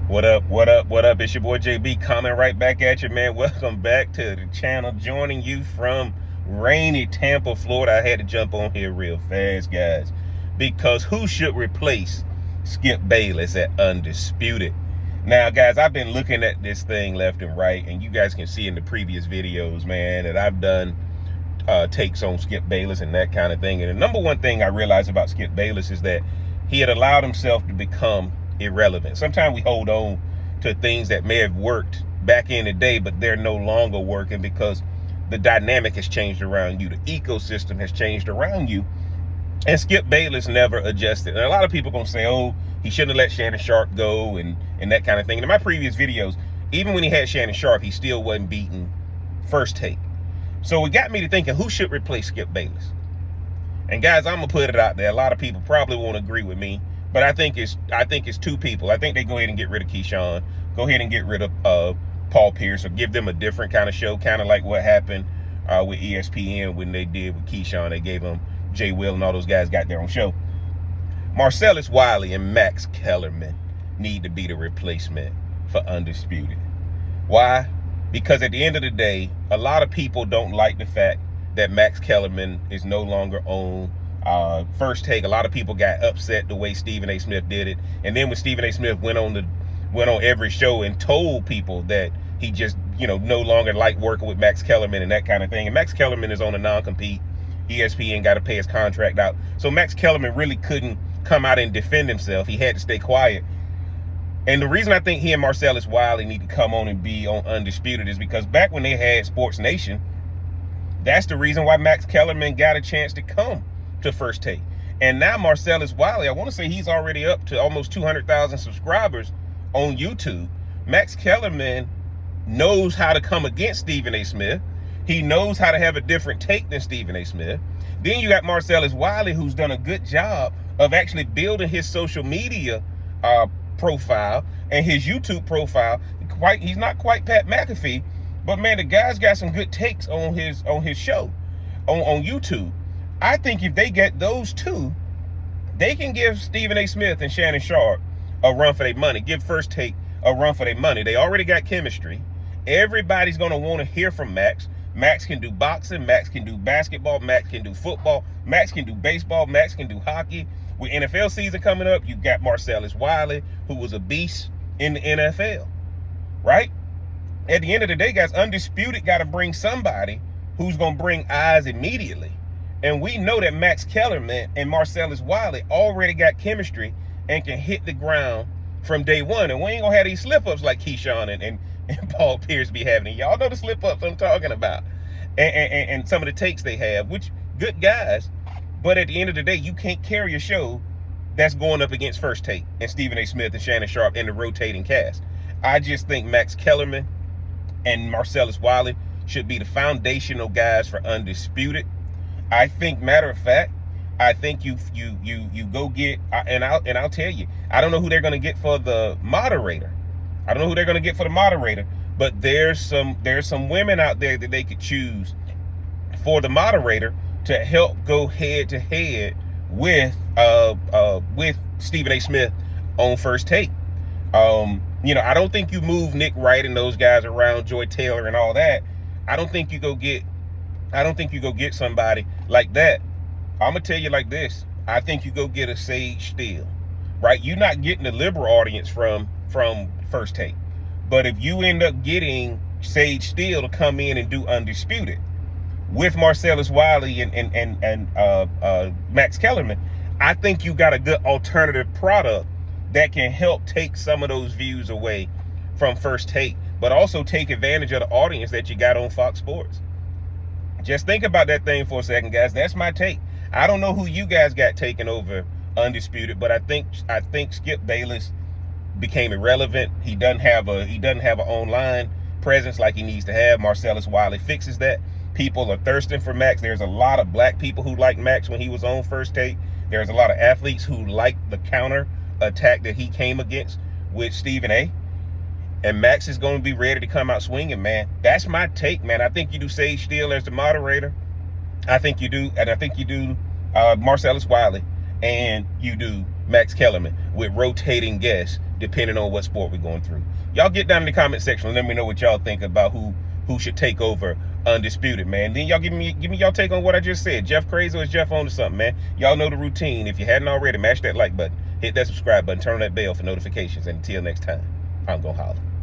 What up, what up, what up? It's your boy JB coming right back at you, man. Welcome back to the channel. Joining you from rainy Tampa, Florida. I had to jump on here real fast, guys, because who should replace Skip Bayless at Undisputed? Now, guys, I've been looking at this thing left and right, and you guys can see in the previous videos, man, that I've done takes on Skip Bayless and that kind of thing. And the number one thing I realized about Skip Bayless is that he had allowed himself to become irrelevant. Sometimes we hold on to things that may have worked back in the day, but they're no longer working because the dynamic has changed around you. The ecosystem has changed around you. And Skip Bayless never adjusted. And a lot of people gonna say, oh, he shouldn't have let Shannon Sharpe go and that kind of thing. And in my previous videos, even when he had Shannon Sharpe, he still wasn't beating First Take. So it got me to thinking, who should replace Skip Bayless? And guys, I'm gonna put it out there. A lot of people probably won't agree with me, but I think it's two people. I think they go ahead and get rid of Keyshawn, go ahead and get rid of Paul Pierce, or give them a different kind of show, kind of like what happened with ESPN when they did with Keyshawn. They gave him Jay Will and all those guys got their own show. Marcellus Wiley and Max Kellerman need to be the replacement for Undisputed. Why? Because at the end of the day, a lot of people don't like the fact that Max Kellerman is no longer on First Take. A lot of people got upset the way Stephen A. Smith did it. And then when Stephen A. Smith went on every show and told people that he just, no longer liked working with Max Kellerman and that kind of thing. And Max Kellerman is on a non-compete. ESPN got to pay his contract out. So Max Kellerman really couldn't come out and defend himself. He had to stay quiet. And the reason I think he and Marcellus Wiley need to come on and be on Undisputed is because back when they had Sports Nation, that's the reason why Max Kellerman got a chance to come to First Take. And now Marcellus Wiley, I want to say he's already up to almost 200,000 subscribers on YouTube. Max Kellerman knows how to come against Stephen A. Smith. He knows how to have a different take than Stephen A. Smith. Then you got Marcellus Wiley, who's done a good job of actually building his social media profile and his YouTube profile. He's not quite Pat McAfee, but man, the guy's got some good takes on his show on YouTube. I think if they get those two, they can give Stephen A. Smith and Shannon Sharpe a run for their money. Give First Take a run for their money. They already got chemistry. Everybody's gonna want to hear from Max. Max can do boxing. Max can do basketball. Max can do football. Max can do baseball. Max can do hockey. With NFL season coming up, you got Marcellus Wiley, who was a beast in the NFL, right? At the end of the day, guys, Undisputed got to bring somebody who's going to bring eyes immediately. And we know that Max Kellerman and Marcellus Wiley already got chemistry and can hit the ground from day one. And we ain't going to have these slip-ups like Keyshawn and Paul Pierce be having. And y'all know the slip-ups I'm talking about. And some of the takes they have, which good guys. But at the end of the day, you can't carry a show that's going up against First Take and Stephen A. Smith and Shannon Sharpe and the rotating cast. I just think Max Kellerman and Marcellus Wiley should be the foundational guys for Undisputed. I think, matter of fact, I think you go get, and I'll tell you, I don't know who they're going to get for the moderator. But there's some women out there that they could choose for the moderator to help go head to head with Stephen A. Smith on First Take. I don't think you move Nick Wright and those guys around, Joy Taylor and all that. I don't think you go get somebody like that. I'm gonna tell you like this. I think you go get a Sage Steele, right? You're not getting the liberal audience from First Take. But if you end up getting Sage Steele to come in and do Undisputed with Marcellus Wiley and Max Kellerman, I think you got a good alternative product that can help take some of those views away from First Take, but also take advantage of the audience that you got on Fox Sports. Just think about that thing for a second, guys. That's my take. I don't know who you guys got taken over Undisputed, but I think Skip Bayless became irrelevant. He doesn't have an online presence like he needs to have. Marcellus Wiley fixes that. People are thirsting for Max. There's a lot of black people who liked Max when he was on First Take. There's a lot of athletes who liked the counter attack that he came against with Stephen A. And Max is going to be ready to come out swinging, man. That's my take, man. I think you do Sage Steele as the moderator. I think you do Marcellus Wiley, and you do Max Kellerman with rotating guests depending on what sport we're going through. Y'all get down in the comment section and let me know what y'all think about who should take over Undisputed, man. Then y'all give me y'all take on what I just said. Jeff crazy or is Jeff on to something, man? Y'all know the routine. If you hadn't already, mash that like button, hit that subscribe button, turn on that bell for notifications. And until next time, I'm gonna holler.